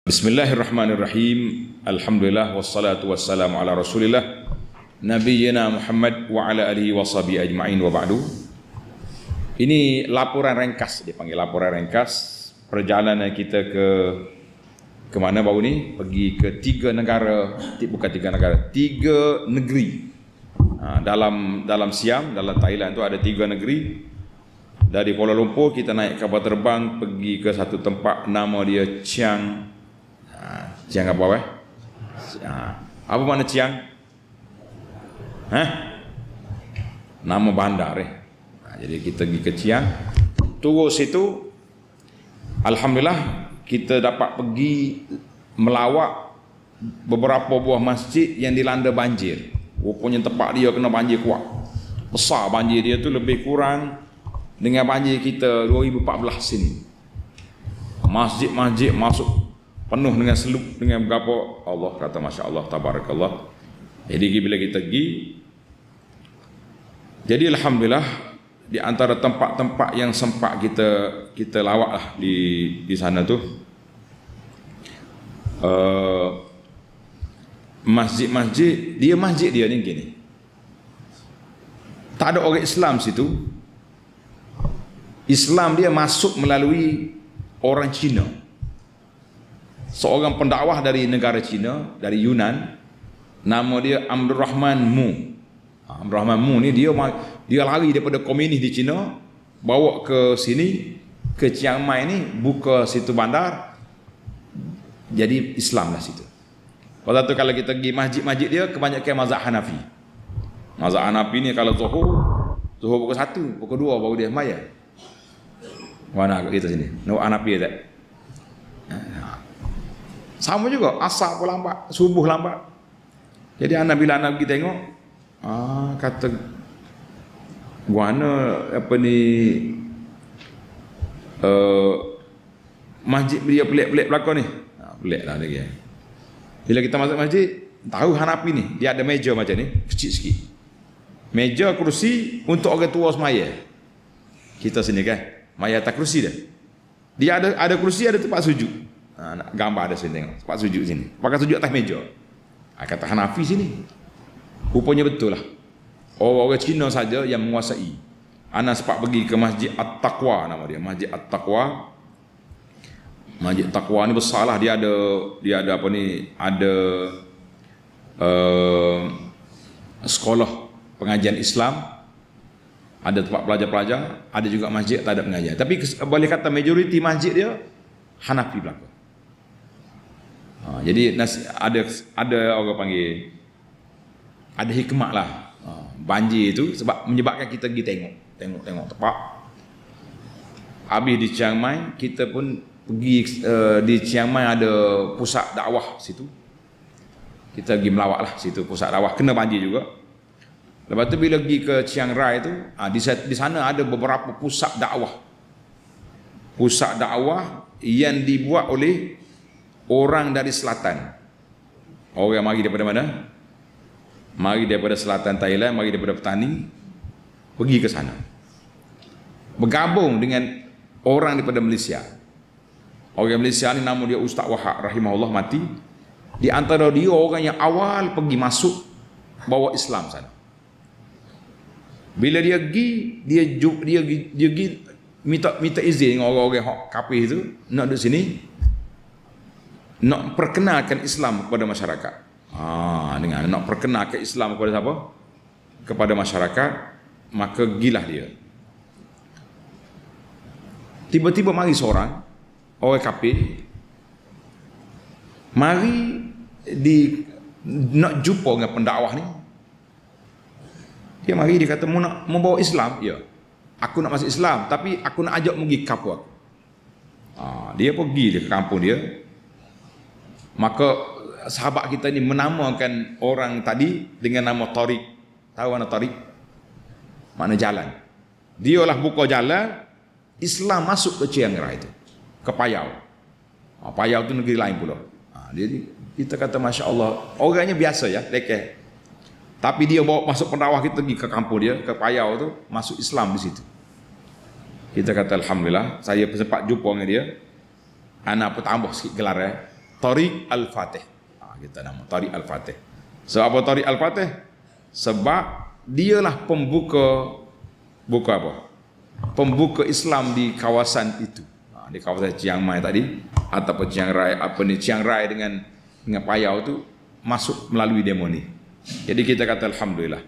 Bismillahirrahmanirrahim. Alhamdulillah wassalatu wassalamu ala Rasulillah nabiyyina Muhammad wa ala alihi washabihi ajma'in wa ba'du. Ini laporan ringkas, dipanggil laporan ringkas perjalanan kita ke mana baru ni? Pergi ke tiga negara, bukan tiga negara, tiga negeri. Dalam Siam, dalam Thailand tu ada tiga negeri. Dari Kuala Lumpur kita naik kapal terbang pergi ke satu tempat nama dia Chiang apa apa mana Chiang? Nama bandar jadi kita pergi ke Chiang. Terus situ alhamdulillah kita dapat pergi melawat beberapa buah masjid yang dilanda banjir. Rupanya tempat dia kena banjir kuat. Besar banjir dia tu lebih kurang dengan banjir kita 2014 sini. Masjid-masjid masuk penuh dengan seluk, dengan berapa, Allah kata Masya Allah, Tabarakallah. Jadi bila kita pergi, jadi alhamdulillah di antara tempat-tempat yang sempat kita lawat lah di sana tu, masjid dia ni gini, tak ada orang Islam situ. Islam dia masuk melalui orang Cina. Seorang pendakwah dari negara Cina, dari Yunan, nama dia Abdul Rahman Mu. Abdul Rahman Mu ni dia lari daripada komunis di Cina, bawa ke sini, ke Chiang Mai ni, buka situ bandar, jadi Islam lah situ. Pada tu kalau kita pergi masjid-masjid dia, kebanyakan mazhab Hanafi. Mazhab Hanafi ni kalau Zuhur pukul 1, pukul 2 baru dia sembahyang. Mana kita sini? Nak Hanafi tak? Sama juga, asar pun lambat, subuh lambat. Jadi bila anak pergi tengok, kata guana apa ni, masjid dia pelik-pelik belakang ni. Pelik lah dia. Bila kita masuk masjid, tahu Hanafi ni, dia ada meja macam ni, kecil sikit. Meja kursi untuk orang tua semaya. Kita sini kan, maya atas kursi dah. Dia ada kursi, ada tempat sujud. Gambar ada sini tengok, tempat sujud sini. Pakai sujud atas meja. Kata Hanafi sini. Rupanya betul lah. Orang-orang Cina saja yang menguasai. Ana sempat pergi ke Masjid At-Taqwa nama dia, Masjid At-Taqwa. Masjid At-Taqwa ni besar lah. Dia ada apa ni? Ada sekolah pengajian Islam. Ada tempat pelajar-pelajar, ada juga masjid tak ada pengajian. Tapi boleh kata majoriti masjid dia Hanafi belaka. Jadi ada orang panggil, ada hikmah lah. Banjir itu sebab menyebabkan kita pergi tengok tempat. Habis di Chiang Mai, kita pun pergi di Chiang Mai ada pusat dakwah situ. Kita pergi melawat lah situ, pusat dakwah kena banjir juga. Lepas tu bila pergi ke Chiang Rai tu, di sana ada beberapa pusat dakwah. Pusat dakwah yang dibuat oleh orang dari selatan. Orang yang mari daripada mana? Mari daripada selatan Thailand, mari daripada petani, pergi ke sana. Bergabung dengan orang daripada Malaysia. Orang Malaysia ni nama dia Ustaz Wahab rahimahullah mati. Di antara dia orang yang awal pergi masuk bawa Islam sana. Bila dia pergi, dia pergi minta izin dengan orang-orang kafir itu nak duduk sini, nak perkenalkan Islam kepada masyarakat. Dengan nak perkenalkan Islam kepada siapa? Kepada masyarakat, maka gilah dia. Tiba-tiba mari seorang orang kafir, mari nak jumpa dengan pendakwah ni. Dia mari, dia kata mau bawa Islam. Ya, aku nak masuk Islam, tapi aku nak ajak pergi kampung aku. Dia pergi ke kampung dia. Maka sahabat kita ni menamakan orang tadi dengan nama Tariq. Tahu mana Tariq? Makna jalan. Dia lah buka jalan Islam masuk ke Chiang Rai itu, ke Payau. Payau tu negeri lain pula. Jadi kita kata Masya Allah, orangnya biasa ya, lekeh. Tapi dia bawa masuk pendakwah, kita pergi ke kampung dia, ke Payau tu, masuk Islam di situ. Kita kata alhamdulillah, saya sempat jumpa dengan dia. Anak pun tambah sikit gelar Tariq Al-Fatih. Kita nama Tariq Al-Fatih. Sebab apa Tariq Al-Fatih? Sebab dialah pembuka apa? Pembuka Islam di kawasan itu. Di kawasan Chiang Mai tadi ataupun Chiang Rai dengan Payau tu masuk melalui demo ni. Jadi kita kata alhamdulillah.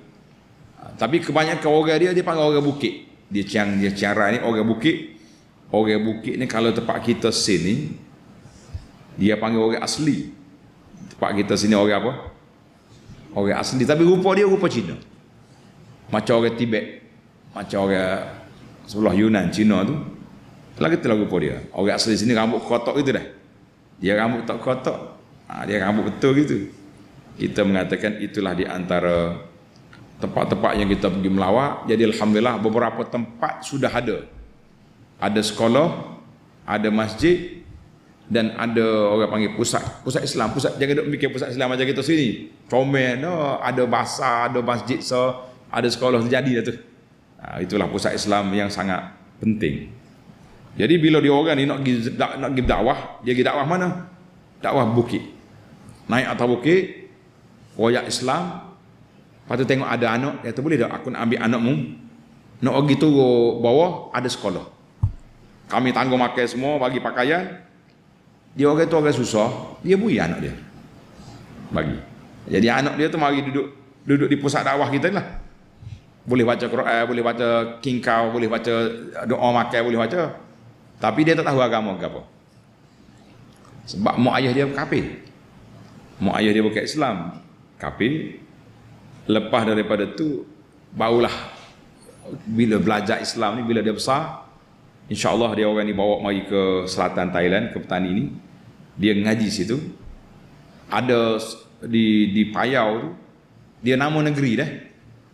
Tapi kebanyakan orang dia panggil orang bukit. Dia Chiang Rai ni orang bukit. Orang bukit ni kalau tempat kita sini dia panggil orang asli. Tempat kita sini orang apa? Orang asli, tapi rupa dia rupa Cina. Macam orang Tibet, macam orang sebelah Yunan, Cina tu. Lagi tu rupa dia. Orang asli sini rambut kotak gitu dah. Dia rambut tak kotak. Dia rambut betul gitu. Kita mengatakan itulah di antara tempat-tempat yang kita pergi melawat. Jadi alhamdulillah beberapa tempat sudah ada. Ada sekolah, ada masjid, dan ada orang panggil pusat Islam. Pusat, jangan duk fikir pusat Islam macam kita sini. Comel, no, ada basar, ada masjid, so ada sekolah terjadi dah tu. Itulah pusat Islam yang sangat penting. Jadi bila dia orang ni nak pergi dakwah, dia pergi dakwah mana? Dakwah bukit. Naik atas bukit, royak Islam. Lepas tu tengok ada anak, dia kata boleh tak aku nak ambil anakmu? Nak pergi turun bawah, ada sekolah. Kami tanggung makan semua, bagi pakaian. Dia orang tu orang susah, dia bui anak dia. Bagi. Jadi anak dia tu mari duduk di pusat dakwah kita lah. Boleh baca Quran, boleh baca kingkau, boleh baca doa makan, boleh baca. Tapi dia tak tahu agama ke apa. Sebab mak ayah dia kafir. Mak ayah dia bukan Islam, kafir. Lepas daripada tu barulah bila belajar Islam ni, bila dia besar, insya-Allah dia orang ni bawa mari ke selatan Thailand, ke Petani ni. Dia ngaji situ. Ada di Payau tu, dia nama negeri dah.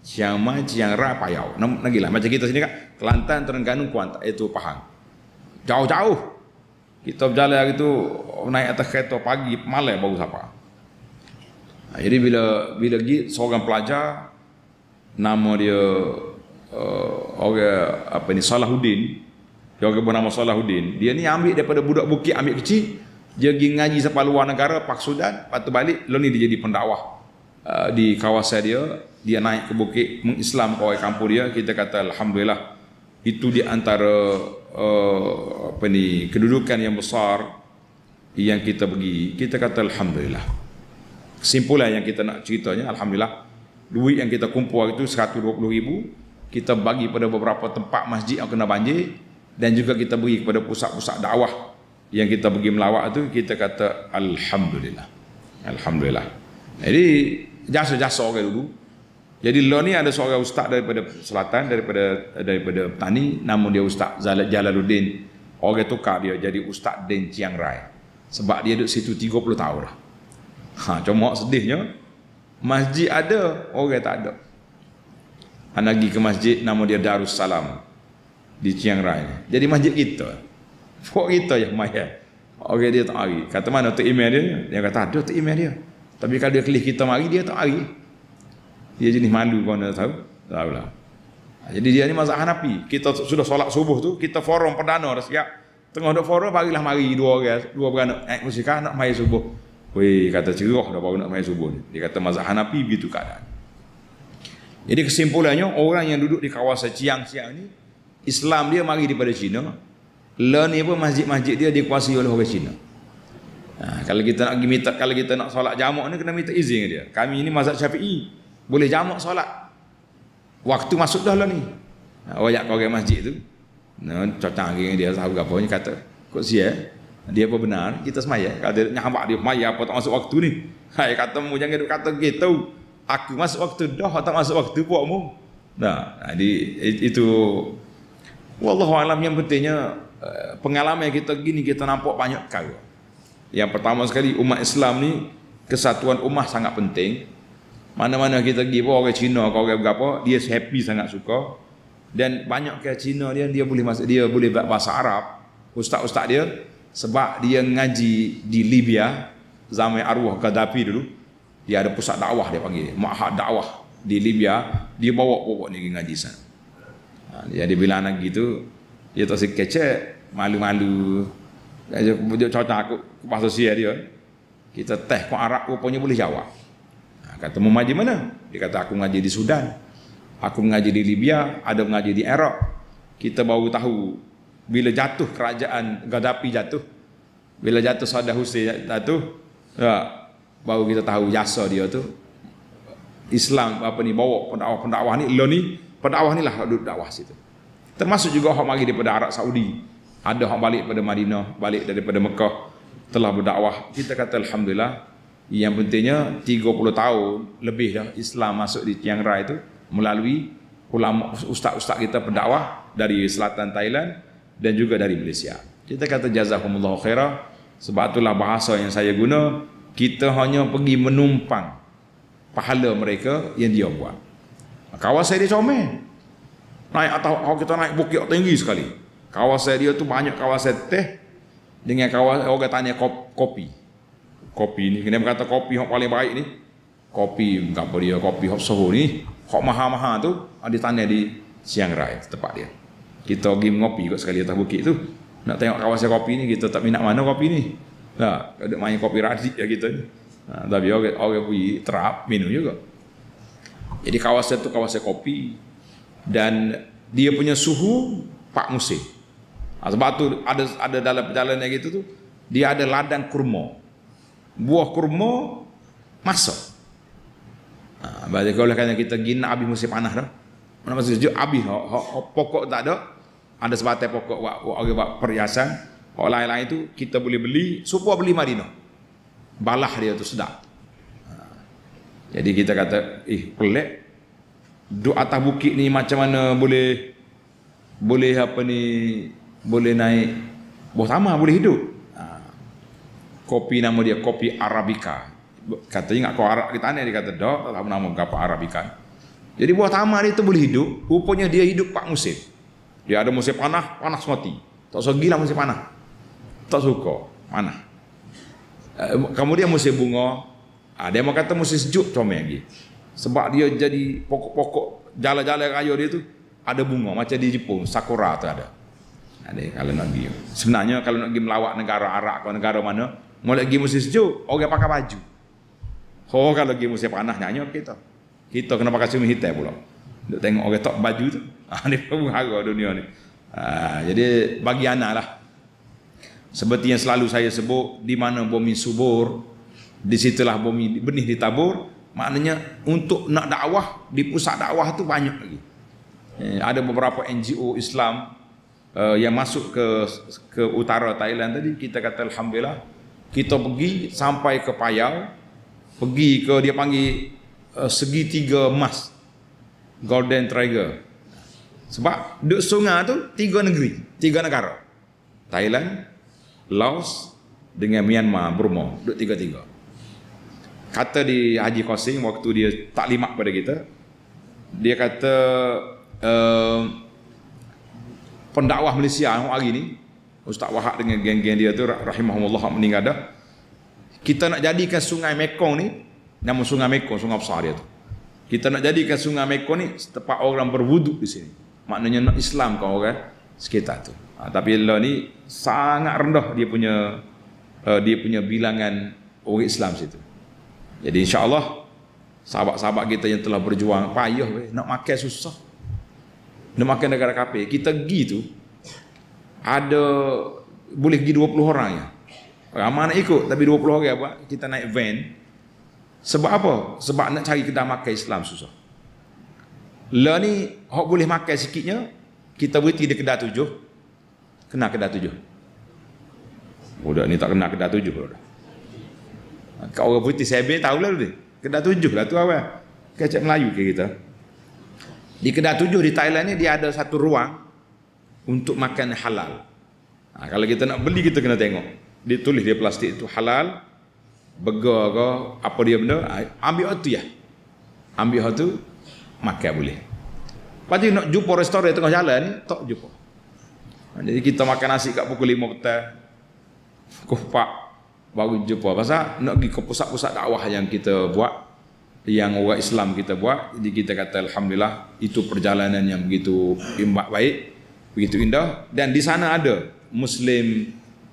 Chiang Mai, Chiang Rai, Payau. Negeri lah. Macam kita sini kan, Kelantan, Terengganu, Kuantan, itu Pahang. Jauh-jauh. Kita berjalan hari tu naik atas kereta pagi, malam baru sampai. Jadi bila pergi seorang pelajar, nama dia orang Salahuddin. Dia orang bernama Salahuddin. Dia ni ambil daripada budak bukit, ambil kecil, dia pergi ngaji sampai luar negara, Pak Sudan, lepas tu balik, lalu ni dia jadi pendakwah di kawasan dia naik ke bukit, mengislam ke orang kampung dia. Kita kata alhamdulillah, itu di antara kedudukan yang besar yang kita pergi. Kita kata alhamdulillah. Kesimpulan yang kita nak ceritanya, alhamdulillah, duit yang kita kumpul itu 120,000, kita bagi pada beberapa tempat masjid yang kena banjir, dan juga kita beri kepada pusat-pusat dakwah yang kita pergi melawat tu. Kita kata alhamdulillah. Alhamdulillah. Jadi jasa-jasa orang dulu. Jadi lo ni ada seorang ustaz daripada selatan, daripada Petani, nama dia Ustaz Jalaluddin. Orang tukar dia jadi Ustaz Din Chiang Rai. Sebab dia duduk situ 30 tahun lah. Cuma sedihnya masjid ada, orang tak ada. Anak pergi ke masjid nama dia Darussalam di Chiang Rai. Jadi masjid kita. Pok kita yang mayat. Orang dia tak hari. Kata mana tu email dia? Dia kata ada tu email dia. Tapi kalau dia kelih kita mari, dia tak hari. Dia jenis malu, kau nak tahu? Tahu lah. Jadi dia ni mazhab Hanafi. Kita sudah solat subuh tu, kita forum perdana dah siap. Tengah duk forum, bagilah mari dua beranak naik musikah nak mai subuh. Weh, kata cerah dah baru nak mai subuh ni. Dia kata mazhab Hanafi begitu keadaan. Jadi kesimpulannya, orang yang duduk di kawasan Chiang ni, Islam dia mari daripada Cina. Lah ni pun masjid-masjid dia dikuasai oleh orang Cina. Kalau kita nak kalau kita nak solat jamak ni kena minta izin dia. Kami ini mazhab Syafi'i, boleh jamak solat. Waktu masuk dah lah ni. Royak kau orang masjid tu. Cocok dengan dia tahu apa ni kata. Kok sia? Dia apa benar? Kita semaya. Kalau dia nyambak dia maya apa tak masuk waktu ni. Hai kata mu jangan duk kata gitu. Aku masuk waktu dah tak masuk waktu puakmu. Jadi itu wallahu alam. Yang pentingnya pengalaman kita gini kita nampak banyak perkara. Yang pertama sekali umat Islam ni kesatuan ummah sangat penting. Mana-mana kita pergi pun orang Cina, orang berapa, dia happy sangat suka. Dan banyak ke Cina dia boleh masuk, dia boleh bahasa Arab. Ustaz-ustaz dia sebab dia ngaji di Libya zaman arwah Gaddafi dulu. Dia ada pusat dakwah dia panggil, ma'had dakwah di Libya, dia bawa pokok ni ngaji sana. Jadi bila anak gitu, dia tak sikit kecek, malu-malu. Dia cakap aku bahasa sia dia. Kita teh kau Arab rupanya boleh jawab. Kata mau ngaji mana? Dia kata aku ngaji di Sudan, aku mengaji di Libya, ada mengaji di Iraq. Kita baru tahu bila jatuh kerajaan Gaddafi jatuh, bila jatuh Saddam Hussein jatuh, ya, baru kita tahu jasa dia tu Islam apa ni bawa pendakwah ni, lo ni pendakwah ni lah duduk dakwah situ. Termasuk juga orang mari daripada Arab Saudi, ada orang balik daripada Madinah, balik daripada Mekah telah berdakwah. Kita kata alhamdulillah. Yang pentingnya 30 tahun lebih dah Islam masuk di Chiang Rai itu melalui ulama ustaz-ustaz kita pendakwah dari selatan Thailand dan juga dari Malaysia. Kita kata jazakumullahu khairah. Sebab itulah bahasa yang saya guna, kita hanya pergi menumpang pahala mereka yang dia buat. Kawasan dia comel. Naik atau kita naik bukit tinggi sekali. Kawasan dia tu banyak kawasan teh dengan kawasan orang tanya kopi. Kopi ni, kena berkata kopi yang paling baik ni, kopi apa dia, kopi hop soho ni, hop mahal-mahal tu, ada tanah di Chiang Rai tempat dia. Kita pergi ngopi kot sekali atas bukit tu, nak tengok kawasan kopi ni, kita tak minat mana kopi ni. Nah, ada main kopi radik ya kita ni. Nah, tapi orang pergi terap minum juga. Jadi kawasan tu kawasan kopi dan dia punya suhu 4 musim. Sebab tu ada dalam perjalanan gitu tu, dia ada ladang kurma. Buah kurma masuk. Berarti kalau kata kita gina habis musim panas dah. Mana masih sejuk habis pokok tak ada. Ada sebatai pokok orang buat perhiasan. Orang lain-lain itu kita boleh beli, supaya beli Madinah. Balah dia tu sedap. Jadi kita kata, pelik. Duduk atas bukit ni macam mana boleh apa ni, boleh naik buah tamar, boleh hidup. Kopi nama dia kopi Arabica. Katanya ingat kau Arab di tanah, dia kata dah, tak tahu nama berapa Arabica. Jadi buah tamar dia tu boleh hidup. Rupanya dia hidup 4 musim. Dia ada musim panas, panas mati. Tak suka gila musim panas. Tak suka panas. Kemudian musim bunga, dia mau kata musim sejuk comel lagi. Sebab dia jadi pokok-pokok jalan-jalan raya dia tu ada bunga macam di Jepun, sakura tu ada. Kalau nak pergi. Sebenarnya kalau nak pergi melawat negara Arab ke negara mana, mau lagi musim sejuk, orang pakai baju. Kalau lagi musim panas nyanyi kita. Kita kena pakai cermin hitam pula. Nak tengok orang tak baju tu. Ni penghara dunia ni. Jadi bagi anak lah. Seperti yang selalu saya sebut, di mana bumi subur, di situlah bumi benih ditabur. Maknanya untuk nak dakwah di pusat dakwah tu banyak lagi. Ada beberapa NGO Islam yang masuk ke utara Thailand tadi, kita kata alhamdulillah kita pergi sampai ke Payau, pergi ke dia panggil segitiga emas, Golden Triangle. Sebab duk sungai tu 3 negeri, 3 negara. Thailand, Laos dengan Myanmar, Burma, duk 3-3. Kata di Haji Qasim waktu dia taklimat pada kita, dia kata pendakwah Malaysia hari ni, Ustaz Wahab dengan geng-geng dia tu rahimahullah meninggal dah. Kita nak jadikan Sungai Mekong ni, nama Sungai Mekong, sungai besar dia tu. Kita nak jadikan Sungai Mekong ni tempat orang berwuduk di sini. Maknanya nak Islam kau orang sekitar tu. Tapi Allah ni sangat rendah dia punya bilangan orang Islam situ. Jadi insya-Allah sahabat-sahabat kita yang telah berjuang payah nak makan susah. Nak makan negara kafir. Kita pergi tu ada boleh pergi 20 orang ya. Ramai nak ikut tapi 20 orang apa? Kita naik van. Sebab apa? Sebab nak cari kedai makan Islam susah. Lah ni hok boleh makan sikitnya, kita berhenti di kedai 7. Kena kedai 7. Budak ni tak kena kedai 7 budak. Kau orang putih sebel tahu lah dia. Kedai 7 lah tu apa? Kecap Melayu ke kita. Di kedai 7 di Thailand ni dia ada satu ruang untuk makan halal. Kalau kita nak beli kita kena tengok. Dia tulis dia plastik itu halal, burger ke apa dia benda, ambil tu ya. Ambil tu makan boleh. Lepas tu nak jumpa restoran tengah jalan ni tak jumpa. Jadi kita makan nasi kat pukul 5 petang. Pukul 4 baru jumpa. Pasal nak pergi ke pusat-pusat dakwah yang kita buat, yang orang Islam kita buat. Jadi kita kata alhamdulillah itu perjalanan yang begitu baik, begitu indah. Dan di sana ada Muslim,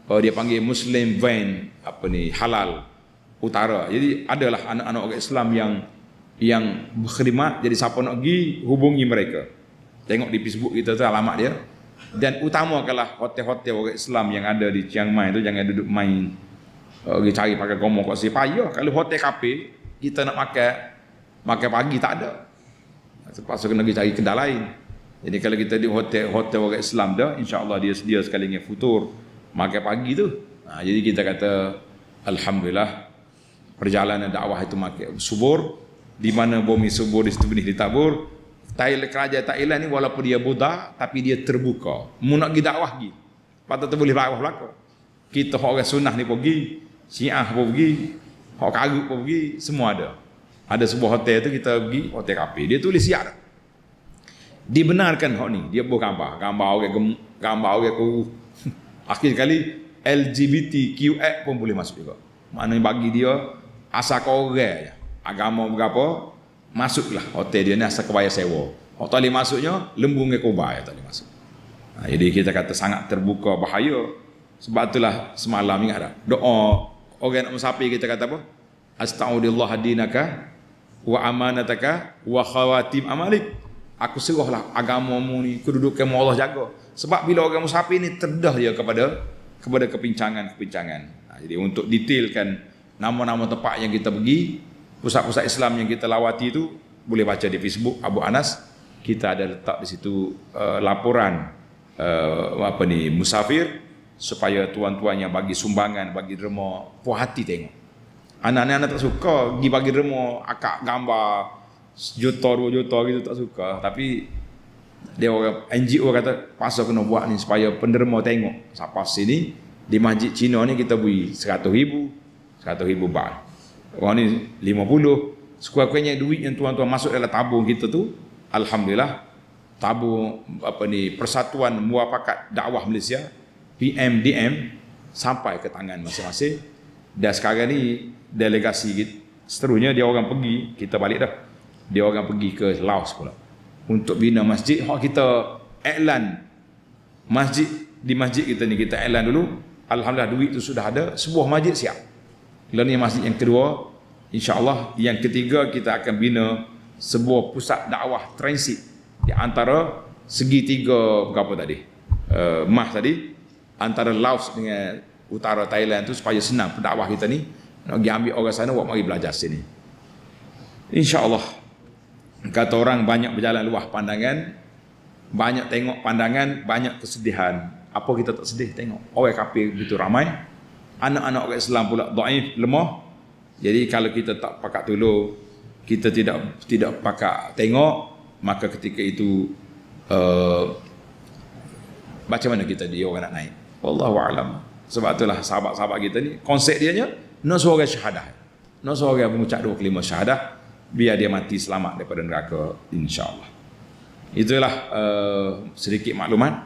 dia panggil Muslim van apa ni halal. utara. Jadi adalah anak-anak orang Islam yang berkhidmat. Jadi siapa nak pergi, hubungi mereka. Tengok di Facebook kita tu alamat dia. Dan utamakanlah hotel-hotel orang Islam yang ada di Chiang Mai tu, jangan duduk main pergi cari pakai komor kat sini. Payah kalau hotel kafe kita nak makan pagi tak ada. Terpaksa kena pergi cari kedai lain. Jadi kalau kita di hotel orang Islam dah, insya-Allah dia sedia sekali dengan futur makan pagi tu. Jadi kita kata alhamdulillah perjalanan dakwah itu makin subur, di mana bumi subur di situ benih ditabur. Kerajaan Thailand ni walaupun dia budak tapi dia terbuka. Mu nak pergi dakwah pergi. Patut boleh dakwah belaka. Kita orang sunnah ni pergi, Syiah pun pergi, hak karut pun pergi, semua ada. Ada sebuah hotel tu kita pergi, hotel kafe. Dia tulis siap dah. Dibenarkan hak ni, dia buat gambar orang gemuk, gambar orang kurus. Akhir sekali LGBTQX pun boleh masuk juga. Maknanya bagi dia asal kau orang je. Agama berapa, masuklah hotel dia ni asal kau bayar sewa. Hak tak boleh masuknya, lembu dengan kobar tak boleh masuk. Jadi kita kata sangat terbuka bahaya. Sebab itulah semalam ingat dah. Doa orang nak musafir kita kata apa? Astagfirullah dinaka wa amanataka wa khawatim amalik. Aku serahlah agamamu ni, kedudukanmu Allah jaga. Sebab bila orang musafir ni terdah dia kepada kepincangan-kepincangan. Jadi untuk detailkan nama-nama tempat yang kita pergi, pusat-pusat Islam yang kita lawati itu boleh baca di Facebook Abu Anas. Kita ada letak di situ laporan musafir supaya tuan-tuan yang bagi sumbangan, bagi derma puas hati tengok. Anak-anak tak suka pergi bagi derma akak gambar sejuta 2 juta gitu, tak suka. Tapi dia orang NGO kata pasal kena buat ni supaya penderma tengok. Siapa sini di masjid Cina ni kita beri 100,000 baht. Orang ni 50. Sekurang-kurangnya duit yang tuan-tuan masuk dalam tabung kita tu, alhamdulillah, tabung Persatuan Muafakat Dakwah Malaysia PMDM sampai ke tangan masing-masing. Dan sekarang ni delegasi kita, seterusnya dia orang pergi, kita balik dah. Dia orang pergi ke Laos pula untuk bina masjid. Hak kita iklan masjid di masjid kita ni, kita iklan dulu. Alhamdulillah duit tu sudah ada, sebuah masjid siap. Lalu ni masjid yang kedua, insya-Allah yang ketiga kita akan bina sebuah pusat dakwah transit di antara segitiga berapa tadi? Mah tadi antara Laos dengan utara Thailand tu supaya senang pendakwah kita ni nak pergi ambil orang sana buat mari belajar sini. Insya-Allah kata orang banyak berjalan luah pandangan, banyak tengok pandangan, banyak kesedihan. Apa kita tak sedih tengok orang kafir begitu ramai, anak-anak orang Islam pula dhaif, lemah. Jadi kalau kita tak pakat tolong, kita tidak pakat tengok, maka ketika itu macam mana kita dia orang nak naik? Wallahu a'lam. Sebab itulah sahabat-sahabat kita ni konsep dia nya nak suruh orang syahadah. Nak suruh orang mengucap 2 kalimah syahadah biar dia mati selamat daripada neraka, insya-Allah. Itulah sedikit maklumat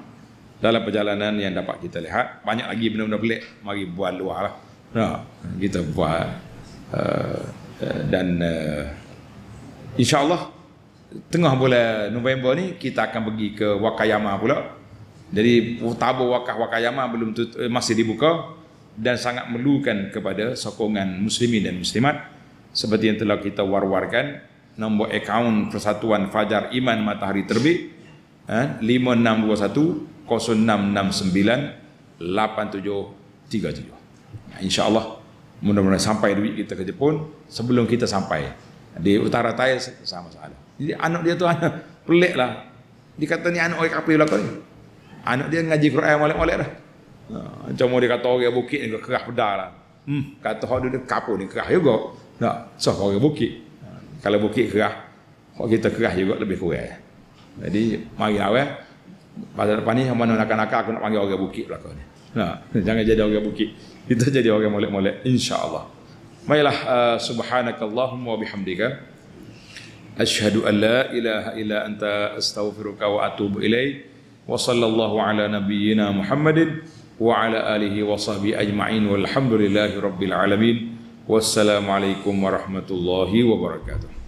dalam perjalanan yang dapat kita lihat. Banyak lagi benda-benda pelik, mari buat luar lah. Nah, kita buat dan insya-Allah tengah bulan November ni kita akan pergi ke Wakayama pula. Jadi tabur Wakayama belum masih dibuka dan sangat memerlukan kepada sokongan muslimin dan muslimat seperti yang telah kita war-warkan. Nombor akaun Persatuan Fajar Iman Matahari Terbit 5621 0669 8737. InsyaAllah mudah-mudahan sampai duit kita ke Jepun sebelum kita sampai di utara Thailand sama sahaja. Jadi anak dia tu anak pelik lah. Dikata ni anak orang kafir belakang ni. Anak dia ngaji Quran molek-molek dah. Cuma dia kata orang bukit ni kerah pedal lah. Kata hak dia kapur ni kerah juga. Tak, so orang bukit. Kalau bukit kerah, hak kita kerah juga lebih kurang. Jadi mari awal pada depan ni mana nak aku nak panggil orang bukit belakang ni. Jangan jadi orang bukit. Kita jadi orang molek-molek insya-Allah. Marilah subhanakallahumma wa bihamdika asyhadu an la ilaha illa anta astaghfiruka wa atubu ilaik. Wa sallallahu ala nabiyyina Muhammadin wa ala alihi wa sahbihi ajma'in walhamdulillahi rabbil alamin. Wassalamualaikum warahmatullahi wabarakatuh.